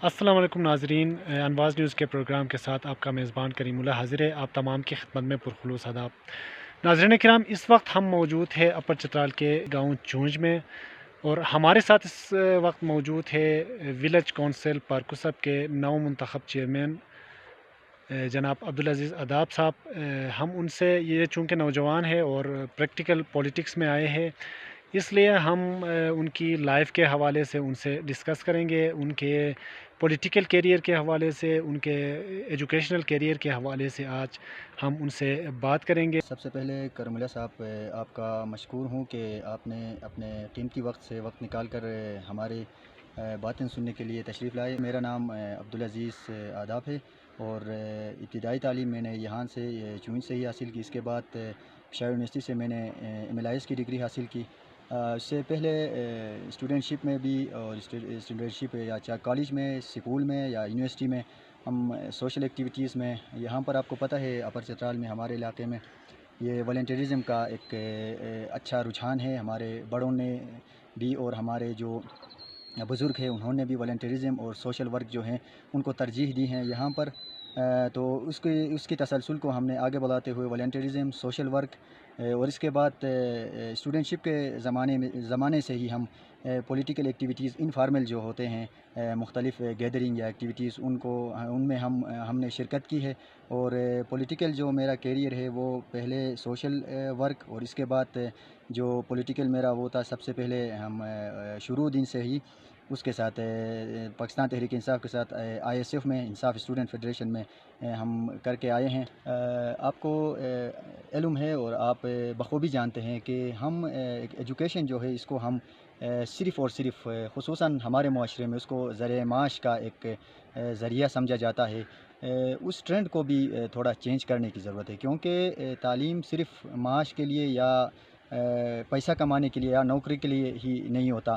السلام علیکم ناظرین، انواز نیوز کے پروگرام کے ساتھ آپ کا میزبان کریم اللہ حاضر ہے۔ آپ تمام کی خدمت میں پرخلوص آداب۔ ناظرین کرام، اس وقت ہم موجود ہے اپر چترال کے گاؤں چونج میں، اور ہمارے ساتھ اس وقت موجود ہے ولیج کونسل پارکسب کے نو منتخب چیئرمین جناب عبدالعزیز اداب صاحب۔ ہم ان سے، یہ چونکہ نوجوان ہے اور پریکٹیکل پولیٹکس میں آئے ہیں، اس لیے ہم ان کی لائف کے حوالے سے ان سے ڈسکس کریں گے، ان کے پولیٹیکل کیریئر کے حوالے سے، ان کے ایجوکیشنل کیریئر کے حوالے سے آج ہم ان سے بات کریں گے۔ سب سے پہلے کرملا صاحب، آپ کا مشکور ہوں کہ آپ نے اپنے قیمتی وقت سے وقت نکال کر ہماری باتیں سننے کے لیے تشریف لائے۔ میرا نام عبدالعزیز آداب ہے، اور ابتدائی تعلیم میں نے یہاں سے چونج سے ہی حاصل کی۔ اس کے بعد پشاور یونیورسٹی سے میں نے MLIS کی ڈگری حاصل کی۔ اس سے پہلے اسٹوڈنٹشپ میں بھی، اور اسٹوڈنٹشپ یا چاہے کالج میں، اسکول میں یا یونیورسٹی میں، ہم سوشل ایکٹیویٹیز میں، یہاں پر آپ کو پتہ ہے اپر چترال میں ہمارے علاقے میں یہ والنٹیرزم کا ایک اچھا رجحان ہے۔ ہمارے بڑوں نے بھی اور ہمارے جو بزرگ ہیں انہوں نے بھی والنٹیرزم اور سوشل ورک جو ہیں ان کو ترجیح دی ہیں یہاں پر۔ تو اس کی تسلسل کو ہم نے آگے بڑھاتے ہوئے والنٹیرزم، سوشل ورک، اور اس کے بعد اسٹوڈنٹشپ کے زمانے سے ہی ہم پولیٹیکل ایکٹیویٹیز انفارمل جو ہوتے ہیں، مختلف گیدرنگ یا ایکٹیویٹیز، ان میں ہم نے شرکت کی ہے۔ اور پولیٹیکل جو میرا کیریئر ہے وہ پہلے سوشل ورک، اور اس کے بعد جو پولیٹیکل میرا وہ تھا، سب سے پہلے ہم شروع دن سے ہی اس کے ساتھ پاکستان تحریک انصاف کے ساتھ ISF میں، انصاف اسٹوڈنٹ فیڈریشن میں ہم کر کے آئے ہیں۔ آپ کو علم ہے اور آپ بخوبی جانتے ہیں کہ ہم ایجوکیشن جو ہے اس کو ہم صرف اور صرف خصوصاً ہمارے معاشرے میں اس کو ذریعہ معاش کا ایک ذریعہ سمجھا جاتا ہے۔ اس ٹرینڈ کو بھی تھوڑا چینج کرنے کی ضرورت ہے، کیونکہ تعلیم صرف معاش کے لیے یا پیسہ کمانے کے لیے یا نوکری کے لیے ہی نہیں ہوتا،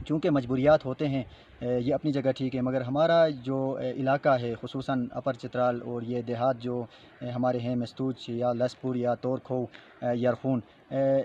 چونکہ مجبوریات ہوتے ہیں، یہ اپنی جگہ ٹھیک ہے، مگر ہمارا جو علاقہ ہے خصوصاً اپر چترال اور یہ دیہات جو ہمارے ہیں، مستوج یا لسپور یا تورکھو، یرخون،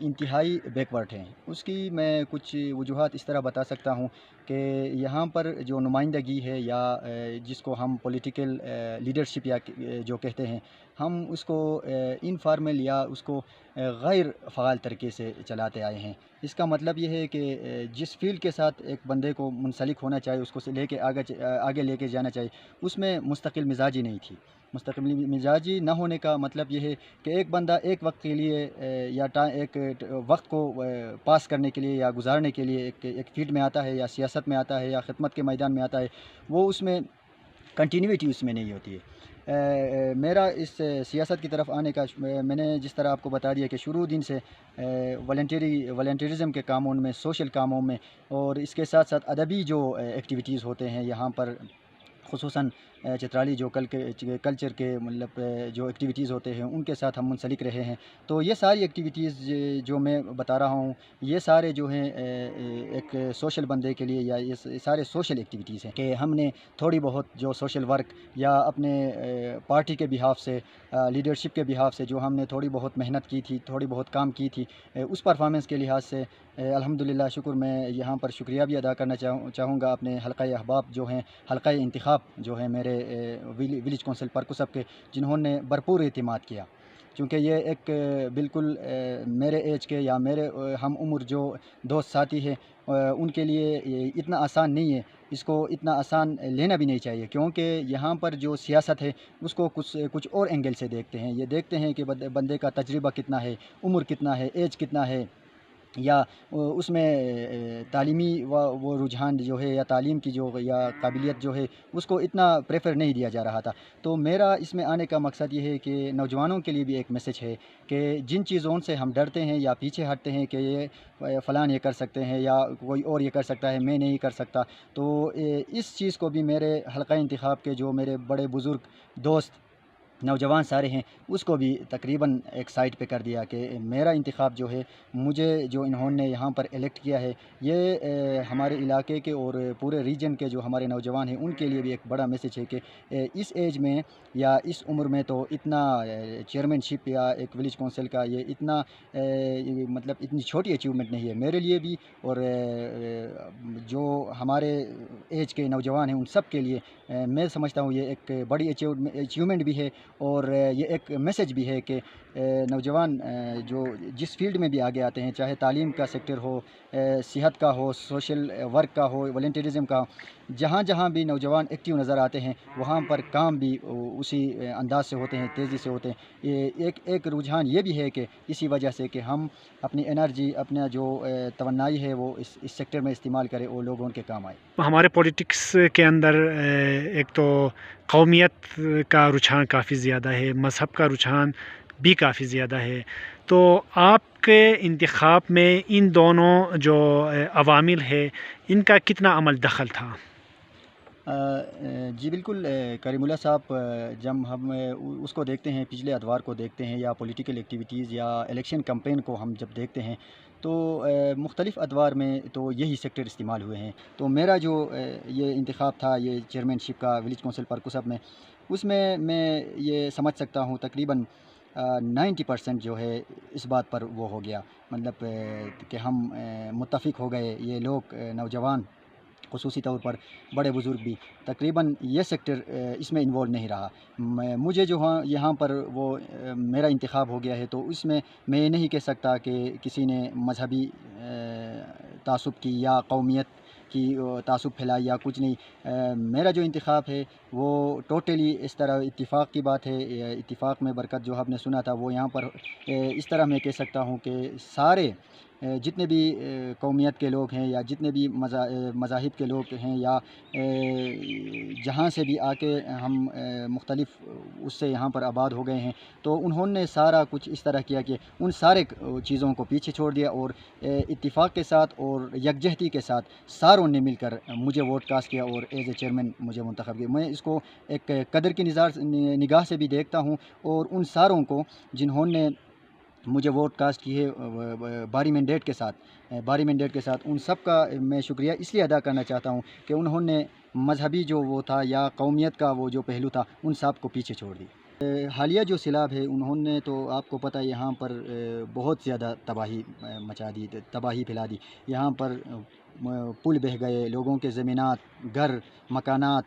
انتہائی بیکورڈ ہیں۔ اس کی میں کچھ وجوہات اس طرح بتا سکتا ہوں کہ یہاں پر جو نمائندگی ہے یا جس کو ہم پولیٹیکل لیڈرشپ یا جو کہتے ہیں، ہم اس کو انفارمل یا اس کو غیر فعال طریقے سے چلاتے آئے ہیں۔ اس کا مطلب یہ ہے کہ جس فیلڈ کے ساتھ ایک بندے کو منسلک ہونا چاہیے، اس کو لے کے آگے لے کے جانا چاہیے، اس میں مستقل مزاجی نہیں تھی۔ مستقل مزاجی نہ ہونے کا مطلب یہ ہے کہ ایک بندہ ایک وقت کے لیے یا ایک وقت کو پاس کرنے کے لیے یا گزارنے کے لیے ایک فیلڈ میں آتا ہے، یا سیاست میں آتا ہے، یا خدمت کے میدان میں آتا ہے، وہ اس میں کنٹینیوٹی اس میں نہیں ہوتی ہے۔ میرا اس سیاست کی طرف آنے کا، میں نے جس طرح آپ کو بتا دیا کہ شروع دن سے والنٹیرزم کے کاموں میں، سوشل کاموں میں، اور اس کے ساتھ ساتھ ادبی جو ایکٹیویٹیز ہوتے ہیں یہاں پر، خصوصاً چترالی جو کلچر کے مطلب جو ایکٹیویٹیز ہوتے ہیں ان کے ساتھ ہم منسلک رہے ہیں۔ تو یہ ساری ایکٹیویٹیز جو میں بتا رہا ہوں، یہ سارے جو ہیں ایک سوشل بندے کے لیے، یا یہ سارے سوشل ایکٹیویٹیز ہیں کہ ہم نے تھوڑی بہت جو سوشل ورک یا اپنے پارٹی کے بہاف سے، لیڈرشپ کے بہاف سے جو ہم نے تھوڑی بہت محنت کی تھی، تھوڑی بہت کام کی تھی، اس پرفارمنس کے لحاظ سے الحمدللہ شکر، میں یہاں پر شکریہ بھی ادا کرنا چاہوں گا اپنے حلقہ احباب جو ہیں، حلقہ انتخاب جو ہیں میرے ولیج کونسل پرکسب کے، جنہوں نے بھرپور اعتماد کیا، چونکہ یہ ایک بالکل میرے ایج کے یا میرے ہم عمر جو دوست ساتھی ہیں، ان کے لیے یہ اتنا آسان نہیں ہے، اس کو اتنا آسان لینا بھی نہیں چاہیے، کیونکہ یہاں پر جو سیاست ہے اس کو کچھ اور اینگل سے دیکھتے ہیں۔ یہ دیکھتے ہیں کہ بندے کا تجربہ کتنا ہے، عمر کتنا ہے، ایج کتنا ہے، یا اس میں تعلیمی وہ رجحان جو ہے، یا تعلیم کی جو یا قابلیت جو ہے، اس کو اتنا پریفر نہیں دیا جا رہا تھا۔ تو میرا اس میں آنے کا مقصد یہ ہے کہ نوجوانوں کے لیے بھی ایک میسج ہے کہ جن چیزوں سے ہم ڈرتے ہیں یا پیچھے ہٹتے ہیں کہ یہ فلان یہ کر سکتے ہیں یا کوئی اور یہ کر سکتا ہے، میں نہیں کر سکتا، تو اس چیز کو بھی میرے حلقہ انتخاب کے جو میرے بڑے بزرگ دوست نوجوان سارے ہیں، اس کو بھی تقریباً ایک سائٹ پہ کر دیا کہ میرا انتخاب جو ہے، مجھے جو انہوں نے یہاں پر الیکٹ کیا ہے، یہ ہمارے علاقے کے اور پورے ریجن کے جو ہمارے نوجوان ہیں ان کے لیے بھی ایک بڑا میسج ہے کہ اس ایج میں یا اس عمر میں تو اتنا چیئرمین شپ یا ایک ولیج کونسل کا یہ اتنا مطلب اتنی چھوٹی اچیومنٹ نہیں ہے میرے لیے بھی، اور جو ہمارے ایج کے نوجوان ہیں ان سب کے لیے میں سمجھتا ہوں یہ ایک بڑی اچیومنٹ بھی ہے، اور یہ ایک میسج بھی ہے کہ نوجوان جو جس فیلڈ میں بھی آگے آتے ہیں، چاہے تعلیم کا سیکٹر ہو، صحت کا ہو، سوشل ورک کا ہو، والنٹیرزم کا، جہاں جہاں بھی نوجوان ایکٹیو نظر آتے ہیں وہاں پر کام بھی اسی انداز سے ہوتے ہیں، تیزی سے ہوتے ہیں۔ یہ ایک رجحان یہ بھی ہے کہ اسی وجہ سے کہ ہم اپنی انرجی، اپنا جو توانائی ہے وہ اس سیکٹر میں استعمال کریں اور لوگوں کے کام آئے۔ ہمارے پولیٹکس کے اندر ایک تو قومیت کا رجحان کافی زیادہ ہے، مذہب کا رجحان بھی کافی زیادہ ہے، تو آپ کے انتخاب میں ان دونوں جو عوامل ہے ان کا کتنا عمل دخل تھا؟ جی بالکل کریم اللہ صاحب، جب ہم اس کو دیکھتے ہیں، پچھلے ادوار کو دیکھتے ہیں یا پولیٹیکل ایکٹیویٹیز یا الیکشن کمپین کو ہم جب دیکھتے ہیں تو مختلف ادوار میں تو یہی سیکٹر استعمال ہوئے ہیں۔ تو میرا جو یہ انتخاب تھا یہ چیئرمین شپ کا ولیج کونسل پرکسب میں، اس میں یہ سمجھ سکتا ہوں تقریباً 90% جو ہے اس بات پر وہ ہو گیا، مطلب کہ ہم متفق ہو گئے، یہ لوگ نوجوان خصوصی طور پر بڑے بزرگ بھی، تقریباً یہ سیکٹر اس میں انوالو نہیں رہا۔ مجھے جو یہاں پر وہ میرا انتخاب ہو گیا ہے، تو اس میں یہ نہیں کہہ سکتا کہ کسی نے مذہبی تعصب کی یا قومیت کی تعصب پھیلائی یا کچھ نہیں۔ میرا جو انتخاب ہے وہ ٹوٹلی اس طرح اتفاق کی بات ہے، اتفاق میں برکت جو آپ نے سنا تھا وہ یہاں پر اس طرح میں کہہ سکتا ہوں کہ سارے جتنے بھی قومیت کے لوگ ہیں یا جتنے بھی مذاہب کے لوگ ہیں یا جہاں سے بھی آ کے ہم مختلف اس سے یہاں پر آباد ہو گئے ہیں، تو انہوں نے سارا کچھ اس طرح کیا کہ ان سارے چیزوں کو پیچھے چھوڑ دیا اور اتفاق کے ساتھ اور یکجہتی کے ساتھ ساروں نے مل کر مجھے ووٹ کاسٹ کیا اور ایز اے چیئرمین مجھے منتخب کیا۔ میں اس کو ایک قدر کی نگاہ سے بھی دیکھتا ہوں، اور ان ساروں کو جنہوں نے مجھے ووٹ کاسٹ کی ہے باری مینڈیٹ کے ساتھ ان سب کا میں شکریہ اس لیے ادا کرنا چاہتا ہوں کہ انہوں نے مذہبی جو وہ تھا یا قومیت کا وہ جو پہلو تھا ان سب کو پیچھے چھوڑ دی۔ حالیہ جو سیلاب ہے انہوں نے تو آپ کو پتہ ہے یہاں پر بہت زیادہ تباہی مچا دی، تباہی پھیلا دی۔ یہاں پر پل بہہ گئے، لوگوں کے زمینات، گھر، مکانات،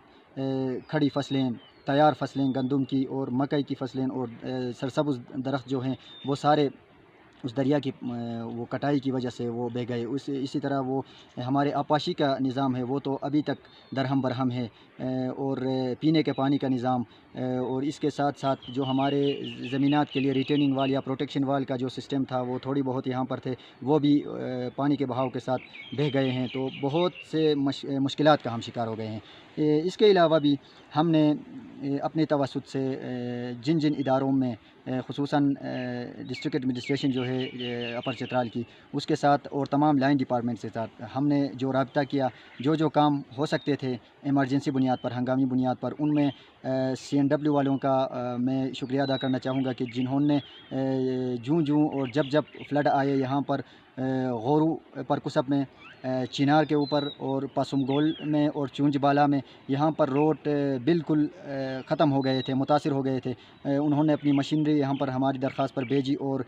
کھڑی فصلیں، تیار فصلیں گندم کی اور مکئی کی فصلیں اور سرسبز درخت جو ہیں وہ سارے اس دریا کی وہ کٹائی کی وجہ سے وہ بہہ گئے۔ اسی طرح وہ ہمارے آبپاشی کا نظام ہے وہ تو ابھی تک درہم برہم ہے، اور پینے کے پانی کا نظام، اور اس کے ساتھ ساتھ جو ہمارے زمینات کے لیے ریٹیننگ وال یا پروٹیکشن وال کا جو سسٹم تھا وہ تھوڑی بہت یہاں پر تھے، وہ بھی پانی کے بہاؤ کے ساتھ بہہ گئے ہیں، تو بہت سے مشکلات کا ہم شکار ہو گئے ہیں۔ اس کے علاوہ بھی ہم نے اپنے توسط سے جن اداروں میں خصوصاً ڈسٹرکٹ ایڈمنسٹریشن جو ہے اپر چترال کی، اس کے ساتھ اور تمام لائن ڈپارٹمنٹ کے ساتھ ہم نے جو رابطہ کیا، جو کام ہو سکتے تھے ایمرجنسی بنیاد پر، ہنگامی بنیاد پر، ان میں CNW والوں کا میں شکریہ ادا کرنا چاہوں گا کہ جنہوں نے جوں اور جب فلڈ آئے یہاں پر غورو پرکسب میں، چنار کے اوپر اور پاسم گول میں اور چونج بالا میں یہاں پر روڈ بالکل ختم ہو گئے تھے، متاثر ہو گئے تھے۔ انہوں نے اپنی مشینری یہاں پر ہماری درخواست پر بھیجی اور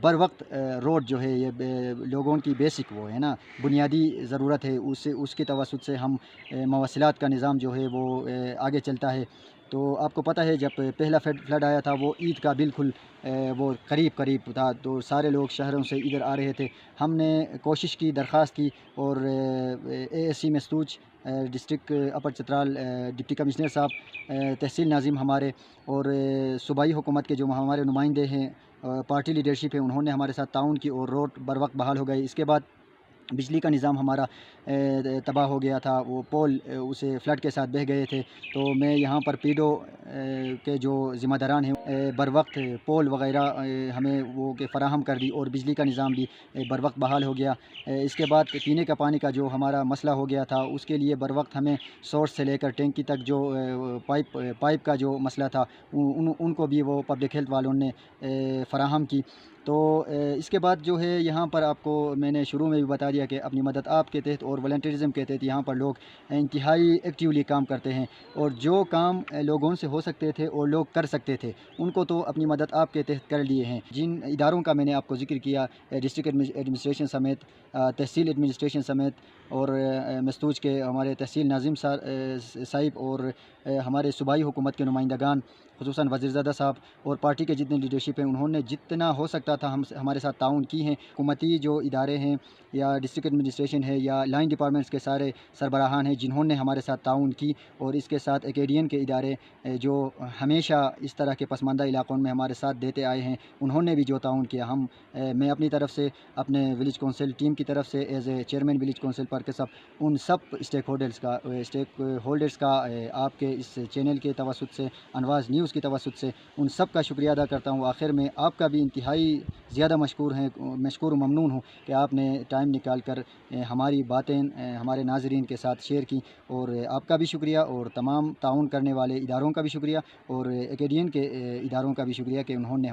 بر وقت روڈ جو ہے یہ لوگوں کی بیسک وہ ہے نا بنیادی ضرورت ہے، اس کے توسط سے ہم مواصلات کا نظام جو ہے وہ آگے چلتا ہے۔ تو آپ کو پتہ ہے جب پہلا فلڈ آیا تھا وہ عید کا بالکل وہ قریب تھا، تو سارے لوگ شہروں سے ادھر آ رہے تھے۔ ہم نے کوشش کی، درخواست کی، اور ASC مستوج، ڈسٹرکٹ اپر چترال ڈپٹی کمشنر صاحب، تحصیل ناظم ہمارے، اور صوبائی حکومت کے جو ہمارے نمائندے ہیں، پارٹی لیڈرشپ ہے، انہوں نے ہمارے ساتھ تعاون کی اور روڈ بر وقت بحال ہو گئی۔ اس کے بعد بجلی کا نظام ہمارا تباہ ہو گیا تھا، وہ پول اسے فلڈ کے ساتھ بہہ گئے تھے، تو میں یہاں پر پیڈو کے جو ذمہ داران ہیں بر وقت پول وغیرہ ہمیں وہ فراہم کر دی اور بجلی کا نظام بھی بر وقت بحال ہو گیا۔ اس کے بعد پینے کا پانی کا جو ہمارا مسئلہ ہو گیا تھا اس کے لیے بر وقت ہمیں سورس سے لے کر ٹینکی تک جو پائپ کا جو مسئلہ تھا ان کو بھی وہ پبلک ہیلتھ والوں نے فراہم کی۔ تو اس کے بعد جو ہے یہاں پر آپ کو میں نے شروع میں بھی بتا دیا کہ اپنی مدد آپ کے تحت اور والنٹیرزم کے تحت یہاں پر لوگ انتہائی ایکٹیولی کام کرتے ہیں، اور جو کام لوگوں سے ہو سکتے تھے اور لوگ کر سکتے تھے ان کو تو اپنی مدد آپ کے تحت کر لیے ہیں۔ جن اداروں کا میں نے آپ کو ذکر کیا، ڈسٹرکٹ ایڈمنسٹریشن سمیت، تحصیل ایڈمنسٹریشن سمیت، اور مستوج کے ہمارے تحصیل ناظم صاحب اور ہمارے صوبائی حکومت کے نمائندگان خصوصاً وزیرزادہ صاحب اور پارٹی کے جتنے لیڈرشپ ہیں، انہوں نے جتنا ہو سکتا تھا ہمارے ساتھ تعاون کی ہیں۔ حکومتی جو ادارے ہیں یا ڈسٹرکٹ ایڈمنسٹریشن ہے یا لائن ڈپارٹمنٹس کے سارے سربراہان ہیں جنہوں نے ہمارے ساتھ تعاون کی، اور اس کے ساتھ ایکیڈین کے ادارے جو ہمیشہ اس طرح کے پسماندہ علاقوں میں ہمارے ساتھ دیتے آئے ہیں، انہوں نے بھی جو تعاون کیا، میں اپنی طرف سے، اپنے ولیج کونسل ٹیم کی طرف سے as a chairman village council پر کے ان سب اسٹیک ہولڈرز کا آپ کے اس چینل کے توسط سے، انواز نیوز کی توسط سے ان سب کا شکریہ ادا کرتا ہوں۔ آخر میں آپ کا بھی انتہائی زیادہ مشکور و ممنون ہوں کہ آپ نے ٹائم نکال کر ہماری باتیں ہمارے ناظرین کے ساتھ شیئر کی، اور آپ کا بھی شکریہ، اور تمام تعاون کرنے والے اداروں کا بھی شکریہ، اور ایکیڈین کے اداروں کا بھی شکریہ کہ انہوں نے